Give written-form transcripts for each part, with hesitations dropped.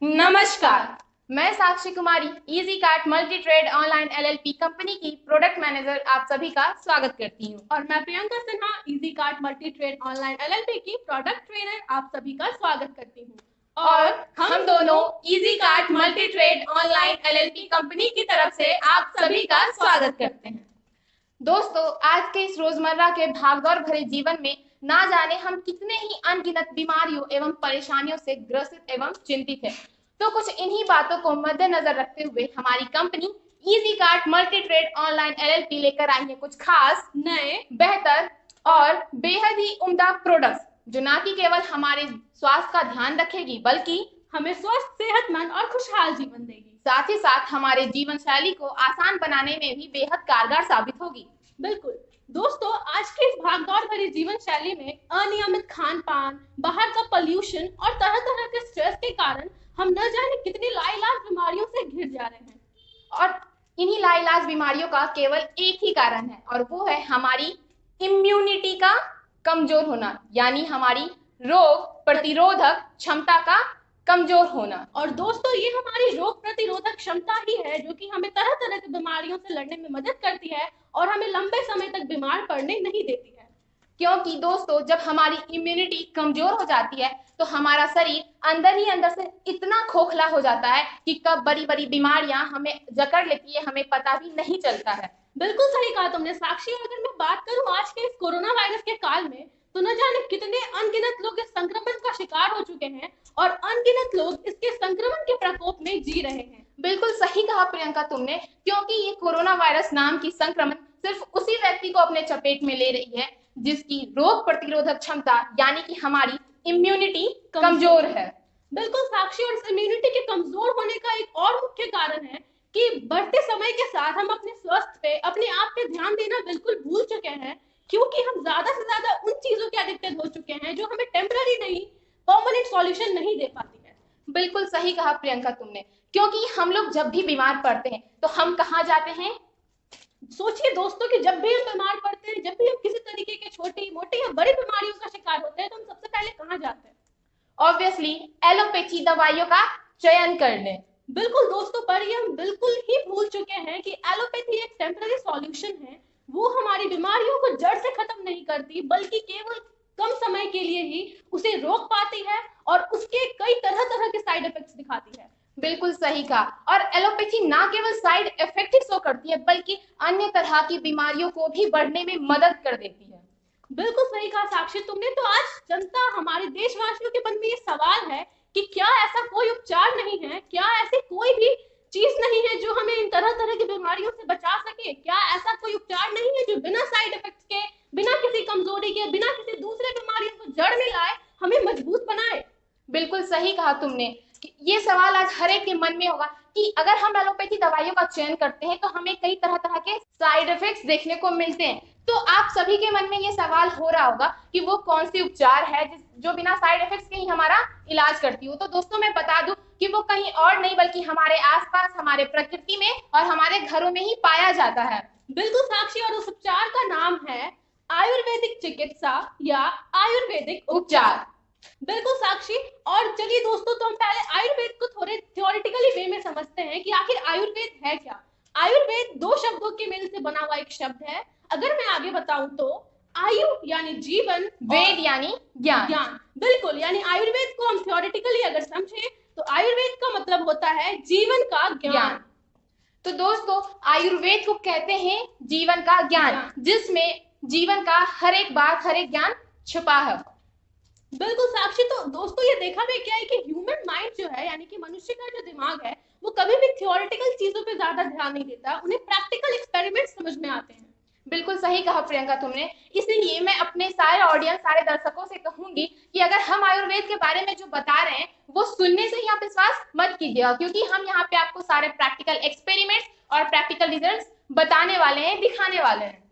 नमस्कार। मैं Sakshi Kumari Easy Cart Multi Trade Online LLP company की प्रोडक्ट मैनेजर आप सभी का स्वागत करती हूँ। और मैं Priyanka Sinha Easy Cart Multi Trade Online LLP की प्रोडक्ट ट्रेनर आप सभी का स्वागत करती हूँ। और हम दोनों Easy Cart Multi Trade Online LLP company की तरफ से आप सभी का स्वागत करते हैं। दोस्तों, आज के इस रोजमर्रा के भागदौड़ भरे जीवन में ना जाने हम कितने ही अनगिनत बीमारियों एवं परेशानियों से ग्रसित एवं चिंतित हैं। तो कुछ इन्हीं बातों को मद्देनजर रखते हुए हमारी company easy Cart Multi Trade Online LLP लेकर आई है कुछ खास नए, बेहतर और बेहद ही उम्दा प्रोडक्ट्स, जो ना कि केवल हमारे स्वास्थ्य का ध्यान रखेगी बल्कि हमें स्वस्थ, सेहतमंद और खुशहाल जीवन देगी। साथ ही साथ हमारे जीवन शैली को आसान बनाने में भी बेहद कारगर साबित होगी। बिल्कुल दोस्तों, आज के इस भागदौड़ भरी जीवन शैली में अनियमित खान पान, बाहर का पोल्यूशन और तरह तरह के स्ट्रेस के कारण हम न जाने कितनी लाइलाज बीमारियों से घिर जा रहे हैं। और इन्हीं लाइलाज बीमारियों का केवल एक ही कारण है, और वो है हमारी इम्यूनिटी का कमजोर होना, यानी हमारी रोग प्रतिरोधक क्षमता का कमजोर होना। और दोस्तों, ये हमारी रोग प्रतिरोधक क्षमता ही है जो कि हमें तरह तरह की बीमारियों से लड़ने में मदद करती है और हमें लंबे समय तक बीमार पड़ने नहीं देती है। क्योंकि दोस्तों, जब हमारी इम्यूनिटी कमजोर हो जाती है तो हमारा शरीर अंदर ही अंदर से इतना खोखला हो जाता है कि कब बड़ी बड़ी बीमारियां हमें जकड़ लेती है हमें पता भी नहीं चलता है। बिल्कुल सही कहा तुमने साक्षी। अगर मैं बात करूं आज के इस कोरोना वायरस के काल में, तो न जाने कितने अनगिनत लोग इस संक्रमण का शिकार हो चुके हैं और अनगिनत लोग इसके संक्रमण के प्रकोप में जी रहे हैं। बिल्कुल सही कहा प्रियंका तुमने, क्योंकि ये कोरोना वायरस नाम की संक्रमण सिर्फ उसी व्यक्ति को अपने चपेट में ले रही है जिसकी रोग प्रतिरोधक क्षमता यानी कि हमारी इम्यूनिटी कमजोर है। बिल्कुल साक्षी, और इस इम्यूनिटी के कमजोर होने का एक और मुख्य कारण है कि बढ़ते समय के साथ हम अपने स्वास्थ्य पे, अपने आप पे ध्यान देना बिल्कुल भूल चुके हैं, क्योंकि हम ज्यादा से ज्यादा उन चीजों के एडिक्टेड हो चुके हैं जो हमें टेम्पररी नहीं, परमानेंट सॉल्यूशन नहीं दे पाती है। बिल्कुल सही कहा प्रियंका तुमने, क्योंकि हम लोग जब भी बीमार पड़ते हैं तो हम कहाँ जाते हैं? सोचिए दोस्तों कि जब भी हम बीमार पड़ते हैं, जब भी हम किसी तरीके के छोटी मोटी या बड़ी बीमारियों का शिकार होते हैं, तो हम सबसे पहले कहाँ जाते हैं? ऑब्वियसली एलोपैथी दवाइयों का चयन कर लें। बिल्कुल दोस्तों, पर ये हम बिल्कुल ही भूल चुके हैं कि एलोपैथी एक टेम्पररी सॉल्यूशन है। वो हमारी बीमारियों को जड़ से खत्म नहीं करती, बल्कि केवल कम समय के लिए ही उसे रोक पाती है और उसके कई तरह तरह के साइड इफेक्ट्स दिखाती है। बिल्कुल सही कहा। और एलोपैथी ना केवल साइड इफेक्ट ही शो करती है बल्कि अन्य तरह की बीमारियों को भी बढ़ने में मदद कर देती है। बिल्कुल सही कहा साक्षी तुमने। तो आज जनता, हमारे देशवासियों के मन में ये सवाल है कि क्या ऐसा कोई उपचार नहीं है, क्या ऐसी कोई भी चीज नहीं है जो हमें इन तरह तरह की बीमारियों से बचा सके? क्या ऐसा कोई उपचार नहीं है जो बिना साइड इफेक्ट्स के, बिना किसी कमजोरी के, बिना किसी दूसरे बीमारियों को जड़ में लाए हमें मजबूत बनाए? बिल्कुल सही कहा तुमने। ये सवाल आज हर एक के मन में होगा कि अगर हम एलोपैथी दवाइयों का चयन करते हैं तो हमें कई तरह तरह के साइड इफेक्ट्स देखने को मिलते हैं। तो आप सभी के मन में ये सवाल हो रहा होगा कि वो कौन सी उपचार है जो बिना साइड इफेक्ट्स के ही हमारा इलाज करती हो। तो दोस्तों, मैं बता दूं कि वो कहीं और नहीं बल्कि हमारे आसपास, हमारे प्रकृति में और हमारे घरों में ही पाया जाता है। बिल्कुल साक्षी, और उस उपचार का नाम है आयुर्वेदिक चिकित्सा या आयुर्वेदिक उपचार। बिल्कुल साक्षी। और चलिए दोस्तों, तो हम पहले आयुर्वेद को थोड़े थ्योरेटिकली वे में समझते हैं कि आखिर आयुर्वेद है क्या। आयुर्वेद दो शब्दों के मेल से बना हुआ एक शब्द है। अगर मैं आगे बताऊं तो आयु यानी जीवन, वेद यानी ज्ञान। ज्ञान। बिल्कुल, यानी आयुर्वेद को हम थ्योरेटिकली अगर समझे तो आयुर्वेद का मतलब होता है जीवन का ज्ञान। तो दोस्तों, आयुर्वेद को कहते हैं जीवन का ज्ञान, जिसमें जीवन का हर एक बात, हर एक ज्ञान छुपा है। बिल्कुल साक्षी। तो दोस्तों, ये देखा भी क्या है कि ह्यूमन माइंड जो है, यानी कि मनुष्य का जो दिमाग है, वो कभी भी थियोरेटिकल चीजों पे ज्यादा ध्यान नहीं देता, उन्हें प्रैक्टिकल एक्सपेरिमेंट समझ में आते हैं। बिल्कुल सही कहा प्रियंका तुमने। इसलिए मैं अपने सारे ऑडियंस, सारे दर्शकों से कहूंगी कि अगर हम आयुर्वेद के बारे में जो बता रहे हैं वो सुनने से ही आप विश्वास मत कीजिएगा, क्योंकि हम यहाँ पे आपको सारे प्रैक्टिकल एक्सपेरिमेंट्स और प्रैक्टिकल रिजल्ट्स बताने वाले हैं, दिखाने वाले हैं।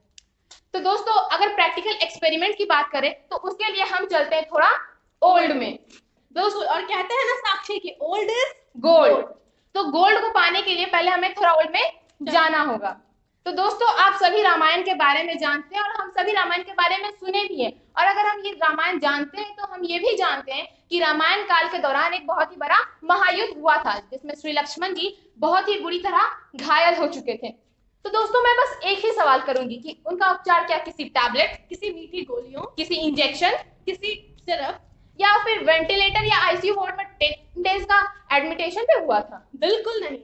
तो दोस्तों, अगर प्रैक्टिकल एक्सपेरिमेंट की बात करें तो उसके लिए हम चलते हैं थोड़ा ओल्ड में। दोस्तों, और कहते हैं ना साक्षी कि ओल्ड इज गोल्ड। तो गोल्ड को पाने के लिए पहले हमें थोड़ा ओल्ड में जाना होगा। तो दोस्तों, आप सभी रामायण के बारे में जानते हैं और हम सभी रामायण के बारे में सुने भी हैं। और अगर हम ये रामायण जानते हैं तो हम ये भी जानते हैं कि रामायण काल के दौरान एक बहुत ही बड़ा महायुद्ध हुआ था जिसमें श्री लक्ष्मण जी बहुत ही बुरी तरह घायल हो चुके थे। तो दोस्तों मैं बस एक ही सवाल करूंगी कि उनका उपचार क्या किसी टैबलेट, किसी मीठी गोलियों, किसी इंजेक्शन, किसी सिरप या फिर वेंटिलेटर या आईसीयू वार्ड में 10 डेज का एडमिटेशन पे हुआ था? बिल्कुल नहीं।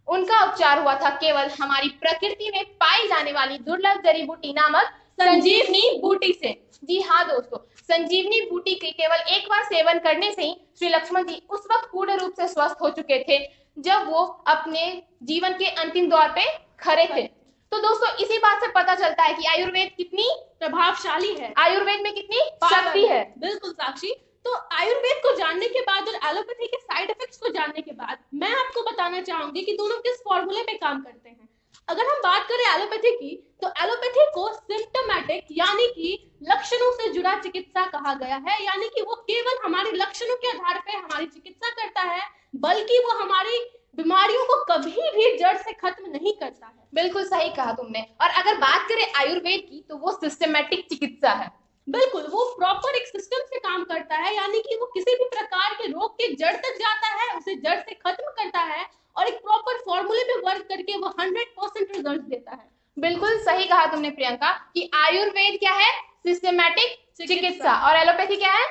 उनका उपचार हुआ था केवल हमारी प्रकृति में पाई जाने वाली दुर्लभ जड़ी बूटी नामक संजीवनी बूटी से। जी हाँ दोस्तों, संजीवनी बूटी के केवल एक बार सेवन करने से ही श्री लक्ष्मण जी उस वक्त पूर्ण रूप से स्वस्थ हो चुके थे जब वो अपने जीवन के अंतिम दौर पे खड़े थे। तो दोस्तों इसी बात से पता चलता है कि आयुर्वेद कितनी प्रभावशाली है, आयुर्वेद में कितनी शक्ति है। बिल्कुल साक्षी। तो आयुर्वेद को जानने के बाद और एलोपैथी के साइड इफेक्ट्स को जानने के बाद मैं आपको बताना चाहूंगी कि दोनों किस फॉर्मूले पे काम करते हैं। अगर हम बात करें एलोपैथी की, तो एलोपैथी को सिम्टोमेटिक यानी कि लक्षणों से जुड़ा चिकित्सा कहा गया है, यानी कि वो केवल हमारे लक्षणों के आधार पर हमारी चिकित्सा करता है, बल्कि वो हमारी बीमारियों को कभी भी जड़ से खत्म नहीं करता है। बिल्कुल सही कहा तुमने। और अगर बात करें आयुर्वेद की, तो वो सिस्टमैटिक चिकित्सा है। बिल्कुल, वो प्रॉपर एक सिस्टम से काम करता है, यानी कि वो किसी भी प्रकार के रोग के जड़ तक जाता है, उसे जड़ से खत्म करता है और एक प्रॉपर फॉर्मूले पे वर्क करके वो 100% रिजल्ट देता है। बिल्कुल सही कहा तुमने प्रियंका कि आयुर्वेद क्या है? सिस्टमैटिक चिकित्सा। और एलोपैथी क्या है?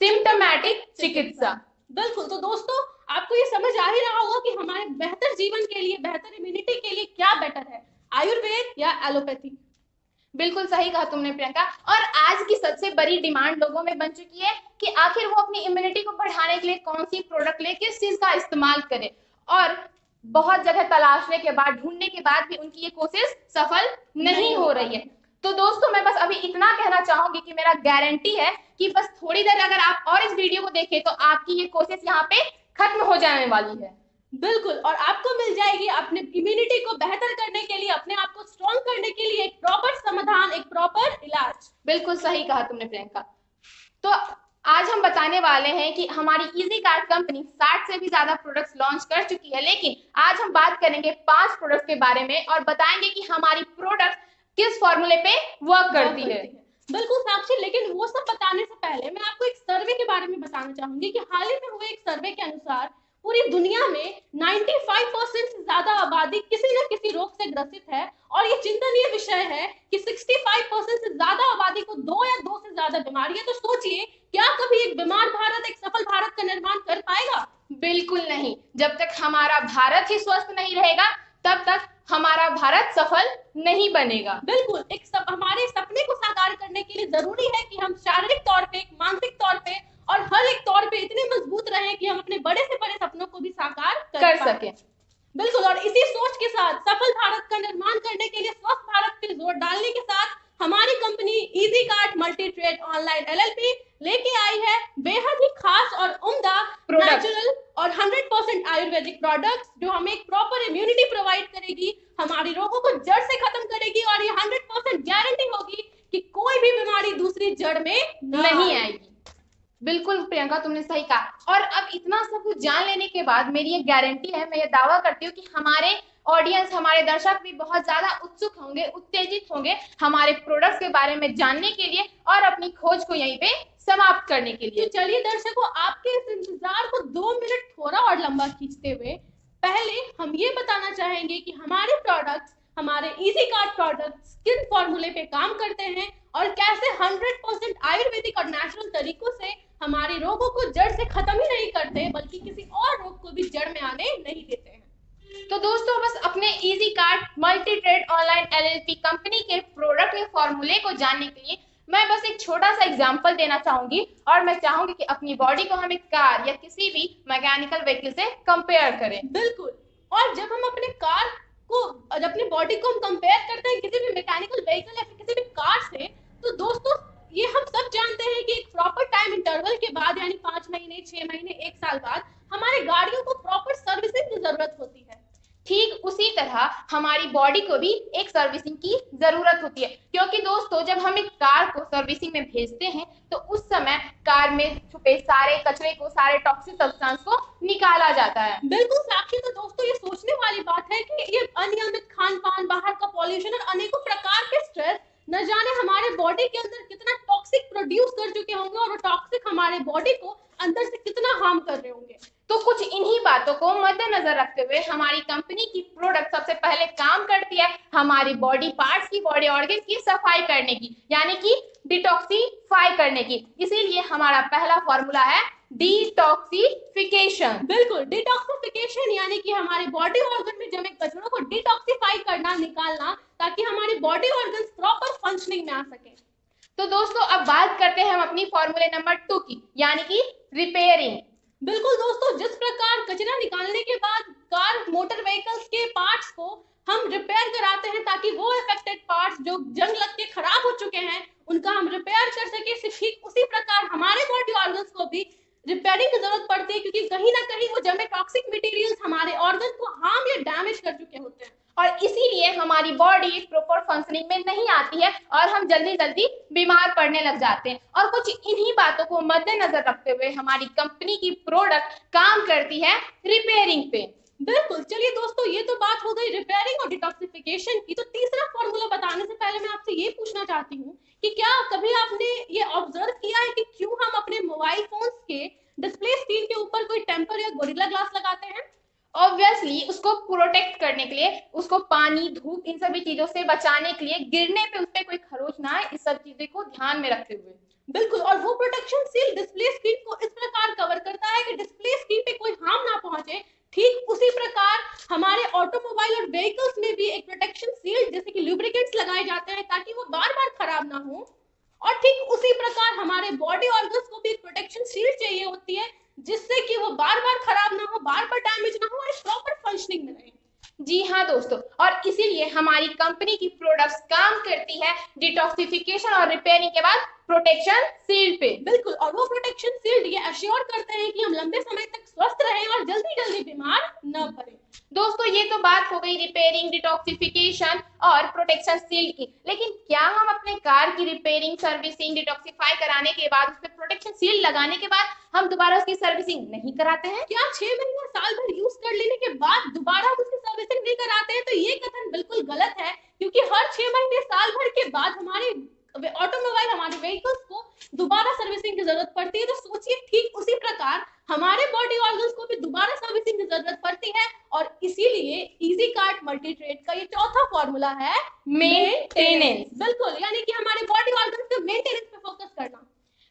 सिम्टोमेटिक चिकित्सा। बिल्कुल। तो दोस्तों आपको ये समझ आ ही रहा होगा कि हमारे बेहतर जीवन के लिए, बेहतर इम्यूनिटी के लिए क्या बेटर है, आयुर्वेद या एलोपैथी। बिल्कुल सही कहा तुमने प्रियंका। और आज की सबसे बड़ी डिमांड लोगों में बन चुकी है कि आखिर वो अपनी इम्यूनिटी को बढ़ाने के लिए कौन सी प्रोडक्ट ले, किस चीज का इस्तेमाल करें। और बहुत जगह तलाशने के बाद, ढूंढने के बाद भी उनकी ये कोशिश सफल नहीं हो रही है। तो दोस्तों मैं बस अभी इतना कहना चाहूंगी कि मेरा गारंटी है कि बस थोड़ी देर अगर आप और इस वीडियो को देखें तो आपकी ये कोशिश यहाँ पे खत्म हो जाने वाली है। बिल्कुल, और आपको मिल जाएगी अपने इम्यूनिटी को बेहतर करने के लिए, अपने आप को स्ट्रॉन्ग करने के लिए एक प्रॉपर समाधान, एक प्रॉपर इलाज। बिल्कुल सही कहा तुमने प्रियंका। तो आज हम बताने वाले हैं कि हमारी इजी कार्ड कंपनी 60 से भी ज्यादा प्रोडक्ट्स लॉन्च कर चुकी है, लेकिन आज हम बात करेंगे 5 प्रोडक्ट के बारे में और बताएंगे कि हमारी प्रोडक्ट किस फॉर्मूले पे वर्क करती है। बिल्कुल साक्षी, लेकिन वो सब बताने से पहले मैं आपको एक सर्वे के बारे में बताना चाहूंगी कि हाल ही में हुए एक सर्वे के अनुसार पूरी दुनिया में 95% से ज्यादा आबादी किसी न किसी रोग से ग्रसित है, और ये चिंतनीय विषय है कि 65% से ज्यादा आबादी को 2 या 2 से ज्यादा बीमारियां। तो सोचिए, क्या कभी एक बीमार भारत एक सफल भारत का निर्माण कर पाएगा? बिल्कुल नहीं। जब तक हमारा भारत ही स्वस्थ नहीं रहेगा तब तक हमारा भारत सफल नहीं बनेगा। बिल्कुल, हमारे सपने को साकार करने के लिए जरूरी है कि हम शारीरिक तौर पे, मानसिक तौर पे और हर एक तौर पे इतने मजबूत रहें कि हम अपने बड़े से बड़े सपनों को भी साकार कर सकें। बिल्कुल, और इसी सोच के साथ सफल भारत का निर्माण करने के लिए स्वस्थ भारत पे जोर डालने के साथ हमारी company easy card multi Trade Online LLP लेके आई है बेहद ही खास और उम्दा नेचुरल और 100% आयुर्वेदिक प्रोडक्ट्स, जो हमें एक प्रॉपर इम्यूनिटी प्रोवाइड करेगी, हमारी रोगों को जड़ से खत्म करेगी, और ये 100% गारंटी होगी कि कोई भी बीमारी दूसरी जड़ में नहीं आएगी। बिल्कुल प्रियंका, तुमने सही कहा। और अब इतना सब कुछ जान लेने के बाद मेरी ये गारंटी है, मैं ये दावा करती हूँ कि हमारे ऑडियंस, हमारे दर्शक भी बहुत ज्यादा उत्सुक होंगे, उत्तेजित होंगे हमारे प्रोडक्ट्स के बारे में जानने के लिए और अपनी खोज को यहीं पे समाप्त करने के लिए। तो चलिए दर्शकों, आपके इस इंतजार को 2 मिनट थोड़ा और लंबा खींचते हुए पहले हम ये बताना चाहेंगे कि हमारे प्रोडक्ट्स, हमारे इजी कार्ड प्रोडक्ट्स किन फॉर्मूले पे काम करते हैं और कैसे 100% आयुर्वेदिक और नेचुरल तरीकों से हमारे रोगों को जड़ से खत्म ही नहीं करते, बल्कि किसी और रोग को भी जड़ में आने नहीं देते हैं। तो दोस्तों बस अपने easy card multi Trade Online LLP company के प्रोडक्ट के फॉर्मूले को जानने के लिए मैं बस एक छोटा सा एग्जांपल देना चाहूंगी, और मैं चाहूंगी कि अपनी बॉडी को हम एक कार या किसी भी मैकेनिकल व्हीकल से कंपेयर करें। बिल्कुल, और जब हम अपने कार को, अपनी बॉडी को हम कंपेयर करते हैं किसी भी मैकेनिकल व्हीकल या फिर किसी भी कार से, तो दोस्तों ये हम सब जानते हैं कि एक प्रॉपर टाइम इंटरवल के बाद, यानी 5 महीने, 6 महीने, 1 साल बाद हमारी गाड़ियों को प्रॉपर सर्विसिंग की जरूरत होती है। ठीक उसी तरह हमारी बॉडी को भी एक सर्विसिंग की जरूरत होती है, क्योंकि दोस्तों जब हम एक कार को सर्विसिंग में भेजते हैं तो उस समय कार में छुपे सारे कचरे को, सारे टॉक्सिक सब्सटेंस को निकाला जाता है। बिल्कुल साक्षी, तो दोस्तों ये सोचने वाली बात है कि ये अनियमित खान पान, बाहर का पॉल्यूशन और अनेकों प्रकार के स्ट्रेस न जाने हमारे बॉडी के अंदर कितना टॉक्सिक प्रोड्यूस कर चुके होंगे और वो टॉक्सिक हमारे बॉडी को अंदर से कितना हार्म कर रहे होंगे। तो कुछ इन्हीं बातों को मद्देनजर रखते हुए हमारी कंपनी की प्रोडक्ट सबसे पहले काम करती है हमारी बॉडी पार्ट्स की, बॉडी ऑर्गन्स की सफाई करने की, यानी कि डिटॉक्सिफाई करने की। इसीलिए हमारा पहला फॉर्मूला है डिटॉक्सिफिकेशन। बिल्कुल, डिटॉक्सिफिकेशन यानी कि हमारे बॉडी ऑर्गन में जमे कचरों को डिटॉक्सिफाई करना, निकालना, ताकि हमारी बॉडी ऑर्गन्स प्रॉपर फंक्शनिंग में आ सके। तो दोस्तों अब बात करते हैं हम अपनी फॉर्मूले नंबर 2 की, यानी कि रिपेयरिंग। बिल्कुल दोस्तों, जिस प्रकार कचरा निकालने के बाद कार, मोटर व्हीकल्स के पार्ट्स को हम रिपेयर कराते हैं ताकि वो अफेक्टेड पार्ट्स जो जंग लग के खराब हो चुके हैं उनका हम रिपेयर कर सके, ठीक उसी प्रकार हमारे बॉडी ऑर्गन्स को भी रिपेयरिंग की जरूरत पड़ती है, क्योंकि कहीं ना कहीं वो जमे टॉक्सिक मटेरियल्स हमारे ऑर्गन को हार्म या डैमेज कर चुके होते हैं और इसीलिए हमारी बॉडी प्रॉपर फंक्शनिंग में नहीं आती है और हम जल्दी जल्दी बीमार पड़ने लग जाते हैं। और कुछ इन्हीं बातों को मद्देनजर रखते हुए हमारी कंपनी की प्रोडक्ट काम करती है रिपेयरिंग पे। बिल्कुल, चलिए दोस्तों, ये तो बात हो गई रिपेयरिंग और डिटॉक्सिफिकेशन की। तो तीसरा फॉर्मूला बताने से पहले मैं आपसे ये पूछना चाहती हूँ कि क्या कभी आपने ये ऑब्जर्व किया है कि क्यों हम अपने मोबाइल फोन्स के डिस्प्ले स्क्रीन के ऊपर कोई टेम्पर या गोरिल्ला ग्लास लगाते हैं? ऑब्वियसली उसको प्रोटेक्ट करने के लिए, उसको पानी, धूप, इन सभी चीजों से बचाने के लिए, गिरने पे उस पे कोई खरोच ना आए, इस सब चीजों को ध्यान में रखते हुए। बिल्कुल, और वो प्रोटेक्शन सील डिस्प्ले स्क्रीन को इस प्रकार कवर करता है कि डिस्प्ले स्क्रीन पे कोई हार्म ना पहुंचे। ठीक उसी प्रकार हमारे ऑटोमोबाइल और व्हीकल्स में भी एक प्रोटेक्शन सील जैसे कि लुब्रिकेंट्स लगाए जाते हैं ताकि वो बार बार खराब ना हो। और ठीक उसी प्रकार हमारे बॉडी ऑर्गन्स को भी एक प्रोटेक्शन सील चाहिए होती है जिससे कि वो बार बार खराब ना हो, बार बार डैमेज ना हो और प्रॉपर फंक्शनिंग में रहे। जी हाँ दोस्तों, और इसीलिए हमारी कंपनी की प्रोडक्ट्स काम करती है डिटॉक्सिफिकेशन और रिपेयरिंग के बाद प्रोटेक्शन सील पे। बिल्कुल, और वो प्रोटेक्शन सील ये अश्योर करते हैं कि हम लंबे समय तक स्वस्थ रहें और जल्दी जल्दी बीमार न पड़े। दोस्तों ये तो बात हो गई रिपेयरिंग, डिटॉक्सिफिकेशन और प्रोटेक्शन सील की, लेकिन क्या हम अपने कार की रिपेयरिंग, सर्विसिंग, डिटॉक्सिफाई कराने के बाद, उस पर प्रोटेक्शन सील लगाने के बाद हम दोबारा उसकी सर्विसिंग नहीं कराते हैं? क्या 6 महीने साल भर यूज कर लेने के बाद दोबारा उसकी सर्विसिंग नहीं कराते हैं? तो ये कथन बिल्कुल गलत है, क्योंकि हर 6 महीने साल भर के बाद हमारे ऑटोमोबाइल, हमारे व्हीकल्स को दोबारा सर्विसिंग की जरूरत पड़ती है। तो सोचिए, ठीक उसी प्रकार हमारे बॉडी ऑर्गन्स को भी दोबारा सर्विसिंग की जरूरत पड़ती है और इसीलिए इजी कार्ट मल्टी ट्रेड का ये चौथा फॉर्मूला है मेंटेनेंस। बिल्कुल, यानी कि हमारे बॉडी ऑर्गन्स के मेंटेनेंस पे फोकस करना।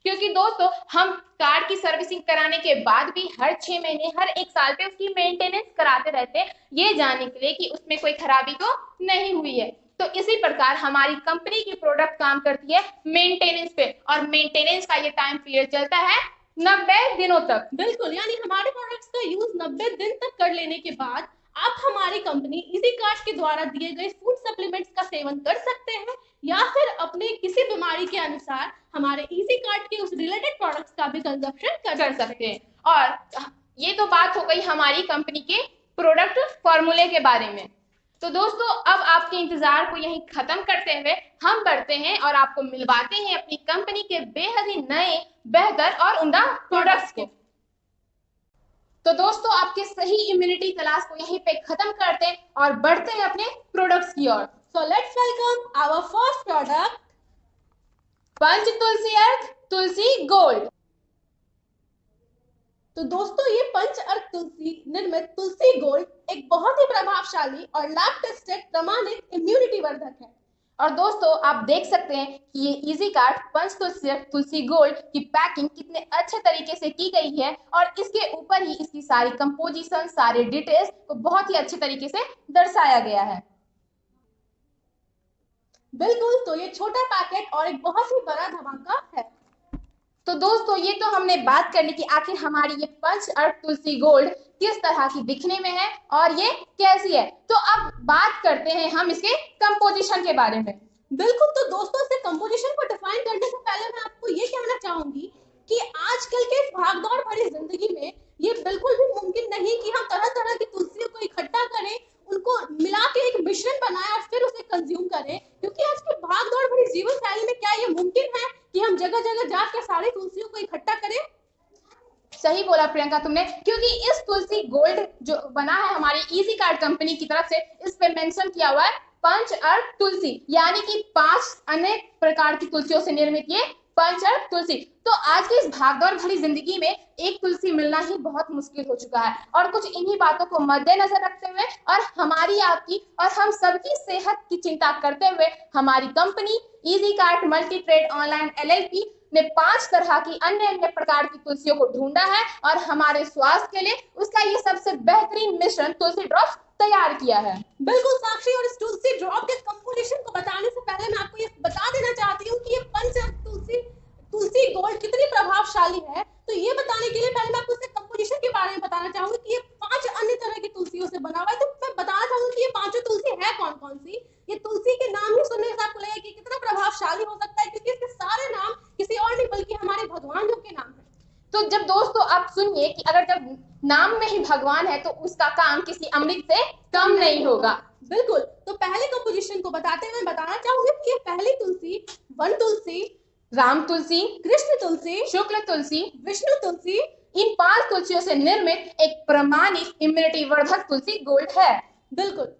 क्योंकि दोस्तों हम कार की सर्विसिंग कराने के बाद भी हर 6 महीने, हर 1 साल पे उसकी मेंटेनेंस कराते रहते हैं, ये जानने के लिए कि उसमें कोई खराबी तो नहीं हुई है। तो इसी प्रकार हमारी कंपनी की प्रोडक्ट काम करती है मेंटेनेंस पे, और मेंटेनेंस का ये टाइम पीरियड चलता है 90 दिनों तक। बिल्कुल, यानी हमारे प्रोडक्ट्स का यूज 90 दिन तक कर लेने के बाद आप हमारी कंपनी इजी कार्ट के द्वारा दिए गए फूड सप्लीमेंट्स का सेवन कर सकते हैं या फिर अपने किसी बीमारी के अनुसार हमारे इजी कार्ट के उस रिलेटेड प्रोडक्ट्स का भी कंजप्शन कर सकते हैं। और ये तो बात हो गई हमारी कंपनी के प्रोडक्ट फॉर्मूले के बारे में। तो दोस्तों अब आपके इंतजार को यहीं खत्म करते हुए हम बढ़ते हैं और आपको मिलवाते हैं अपनी कंपनी के बेहद ही नए, बेहतर और उम्दा प्रोडक्ट्स को। तो दोस्तों आपके सही इम्यूनिटी क्लास को यहीं पे खत्म करते हैं और बढ़ते हैं अपने प्रोडक्ट्स की ओर। So let's welcome our first product, Panch Tulsi Ark Tulsi gold. तो दोस्तों ये पंच अर्क तुलसी निर्मित तुलसी गोल्ड एक बहुत ही प्रभावशाली और लैब टेस्टेड प्रमाणित इम्यूनिटी वर्धक है। और दोस्तों आप देख सकते हैं कि ये इजी कार्ट पंच तुलसी अर्क तुलसी गोल्ड की पैकिंग कितने अच्छे तरीके से की गई है और इसके ऊपर ही इसकी सारी कंपोजिशन, सारे डिटेल्स को बहुत ही अच्छे तरीके से दर्शाया गया है। बिल्कुल, तो ये छोटा पैकेट और एक बहुत ही बड़ा धमाका है। तो दोस्तों ये तो हमने बात करने की आखिर हमारी ये पंच अर्क तुलसी गोल्ड किस तरह की दिखने में है और ये कैसी है। तो अब बात करते हैं हम इसके कंपोजिशन के बारे में। बिल्कुल, तो दोस्तों इसके कंपोजिशन को डिफाइन करने से पहले मैं आपको ये कहना चाहूंगी कि आजकल के भागदौड़ भरी जिंदगी में ये बिल्कुल भी मुमकिन नहीं कि हम तरह तरह की तुलसियों को इकट्ठा करें, उनको मिला के एक मिश्रण बनाएं और फिर उसे कंज्यूम करें, क्योंकि आज के भागदौड़ भरी जीवन शैली में क्या ये मुमकिन है कि हम जगह जगह जाकर सारी तुलसियों को इकट्ठा करें? सही बोला प्रियंका तुमने, क्योंकि इस तुलसी गोल्ड जो बना है हमारी इजी कार्ट कंपनी की तरफ से, इस पे मेंशन किया हुआ है पंच अर्क तुलसी, यानी कि 5 अनेक प्रकार की तुलसियों से निर्मित ये पंच अर्क तुलसी। तो आज की इस भागदौड़ भरी जिंदगी में एक तुलसी मिलना ही बहुत मुश्किल हो चुका है, और कुछ इन्हीं बातों को मद्देनजर रखते हुए और हमारी, आपकी और हम सबकी सेहत की चिंता करते हुए हमारी company easy Cart Multi Trade online LLP ने 5 तरह की अन्य अन्य प्रकार की तुलसियों को ढूंढा है और हमारे स्वास्थ्य के लिए उसका ये सबसे बेहतरीन मिश्रण तुलसी ड्रॉप्स तैयार किया है। बिल्कुल साक्षी, और इस तुलसी ड्रॉप के कंपोजिशन को बताने से पहले मैं आपको ये बता देना चाहती हूँ कि ये पंच तुलसी गोल्ड कितनी प्रभावशाली है। तो ये बताने के लिए पहले मैं आपको इसके कंपोजिशन के बारे में बताना चाहूंगी कि ये 5 अन्य तरह की तुलसियों से बना हुआ है। तो मैं बताना चाहूंगी कि ये 5 तुलसी है कौन कौन सी। ये तुलसी के नाम ही सुनने से आपको लगेगा कि कितना प्रभावशाली हो सकता है, क्योंकि इसके सारे नाम किसी और नहीं बल्कि हमारे भगवान जी के नाम है। तो जब दोस्तों आप सुनिए कि अगर जब नाम में ही भगवान है तो उसका काम किसी अमृत से कम नहीं होगा। बिल्कुल, तो पहले कंपोजिशन को बताते हुए बताना चाहूंगी कि पहली तुलसी वन तुलसी, राम तुलसी, कृष्ण तुलसी, शुक्ल तुलसी, विष्णु तुलसी, इन 5 तुलसियों से निर्मित एक प्रमाणित इम्यूनिटी वर्धक तुलसी गोल्ड है। बिल्कुल,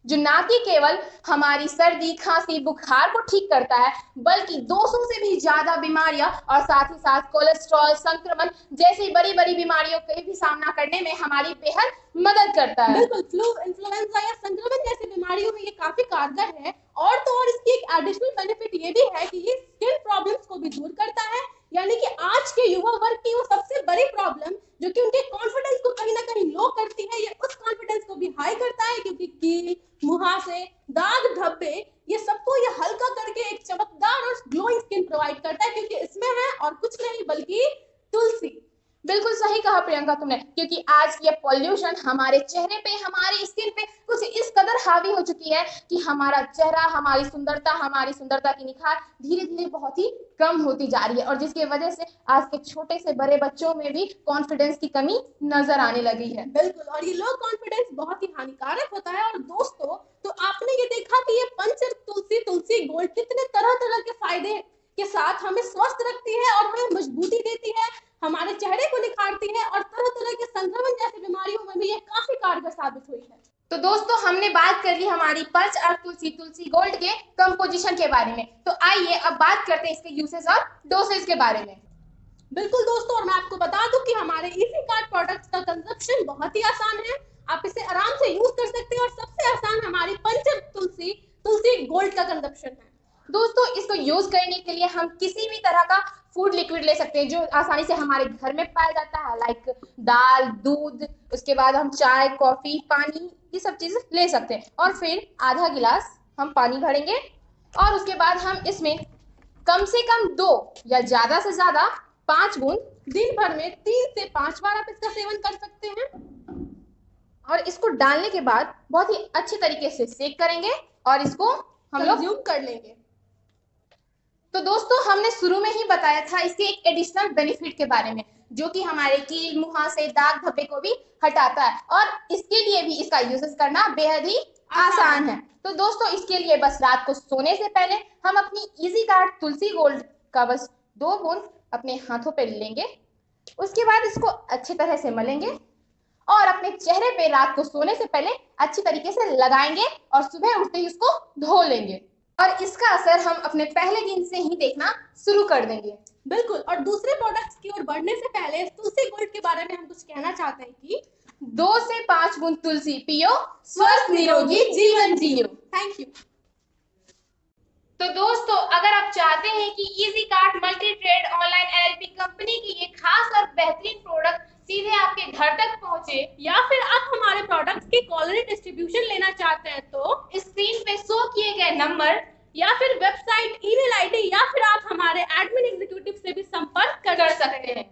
जो ना कि केवल हमारी सर्दी, खांसी, बुखार को ठीक करता है, बल्कि 200 से भी ज्यादा बीमारियां और साथ ही साथ कोलेस्ट्रॉल, संक्रमण जैसी बड़ी बड़ी बीमारियों का भी सामना करने में हमारी बेहद मदद करता है। बिल्कुल, फ्लू, इन्फ्लुएंजा या संक्रमण जैसी बीमारियों में ये काफी कारगर है। और तो और इसकी एक एडिशनल बेनिफिट ये भी है कि ये स्किन प्रॉब्लम्स को भी दूर करता है, यानी कि आज के युवा वर्ग की वो सबसे बड़ी प्रॉब्लम जो कि उनके कॉन्फिडेंस को कहीं ना कहीं लो करती है, ये उस कॉन्फिडेंस को भी हाई करता है, क्योंकि कील, मुहासे, दाग, धब्बे, ये सबको ये हल्का करके एक चमकदार और ग्लोइंग स्किन प्रोवाइड करता है, क्योंकि इसमें है और कुछ नहीं बल्कि तुलसी। बिल्कुल सही कहा प्रियंका तुमने, क्योंकि आज की पॉल्यूशन हमारे चेहरे पे, हमारी स्किन पे कुछ इस कदर हावी हो चुकी है कि हमारा चेहरा, हमारी सुंदरता की निखार धीरे धीरे बहुत ही कम होती जा रही है, और जिसकी वजह से आज के छोटे से बड़े बच्चों में भी कॉन्फिडेंस की कमी नजर आने लगी है। बिल्कुल, और ये लो कॉन्फिडेंस बहुत ही हानिकारक होता है। और दोस्तों, तो आपने ये देखा कि ये पंच तुलसी गोल्ड कितने तरह तरह के फायदे के साथ हमें स्वस्थ रखती है और हमें मजबूती देती है, हमारे चेहरे को निखारती है, और तरह तरह के संक्रमण जैसी बीमारियों में भी ये काफी कारगर साबित हुई है। तो दोस्तों, हमने बात कर ली हमारी पंच अर्क तुलसी गोल्ड के कंपोजिशन के बारे में। तो आइए अब बात करते हैं इसके यूसेज और डोसेज के बारे में। बिल्कुल दोस्तों, और मैं आपको बता दूं कि हमारे इजी कार्ट प्रोडक्ट्स का कंजप्शन बहुत ही आसान है। आप इसे आराम से यूज कर सकते हैं, और सबसे आसान हमारी पंच तुलसी गोल्ड का कंजप्शन है। दोस्तों, इसको यूज करने के लिए हम किसी भी तरह का फूड लिक्विड ले सकते हैं जो आसानी से हमारे घर में पाया जाता है, लाइक दाल, दूध, उसके बाद हम चाय, कॉफी, पानी, ये सब चीजें ले सकते हैं। और फिर आधा गिलास हम पानी भरेंगे, और उसके बाद हम इसमें कम से कम 2 या ज्यादा से ज्यादा 5 बूंद दिन भर में 3 से 5 बार आप इसका सेवन कर सकते हैं। और इसको डालने के बाद बहुत ही अच्छे तरीके से सेक करेंगे और इसको हम लोग कंज्यूम कर लेंगे। तो दोस्तों, हमने शुरू में ही बताया था इसके एक एडिशनल बेनिफिट के बारे में, जो कि हमारे कील, मुहासे, दाग, धब्बे को भी हटाता है, और इसके लिए भी इसका यूजेस करना बेहद ही आसान है। तो दोस्तों, इसके लिए बस रात को सोने से पहले हम अपनी इजी कार्ट तुलसी गोल्ड का बस 2 बूंद अपने हाथों पे लेंगे, उसके बाद इसको अच्छी तरह से मलेंगे और अपने चेहरे पे रात को सोने से पहले अच्छी तरीके से लगाएंगे, और सुबह उठते ही उसको धो लेंगे, और इसका असर हम अपने पहले दिन से ही देखना शुरू कर देंगे। बिल्कुल, और दूसरे प्रोडक्ट्स की ओर बढ़ने से पहले तुलसी गोल्ड के बारे में हम कुछ कहना चाहते हैं कि 2 से 5 बूंद तुलसी पियो, स्वस्थ निरोगी जीवन जियो। Thank you. तो दोस्तों, अगर आप चाहते हैं कि easy Cart Multi Trade online LLP company की ये खास और बेहतरीन प्रोडक्ट सीधे आपके घर तक पहुंचे, या फिर आप हमारे प्रोडक्ट्स की क्वालिटी डिस्ट्रीब्यूशन लेना चाहते हैं, तो स्क्रीन पे शो किए गए नंबर या फिर वेबसाइट, ईमेल आईडी, या फिर आप हमारे एडमिन एग्जीक्यूटिव से भी संपर्क कर सकते हैं।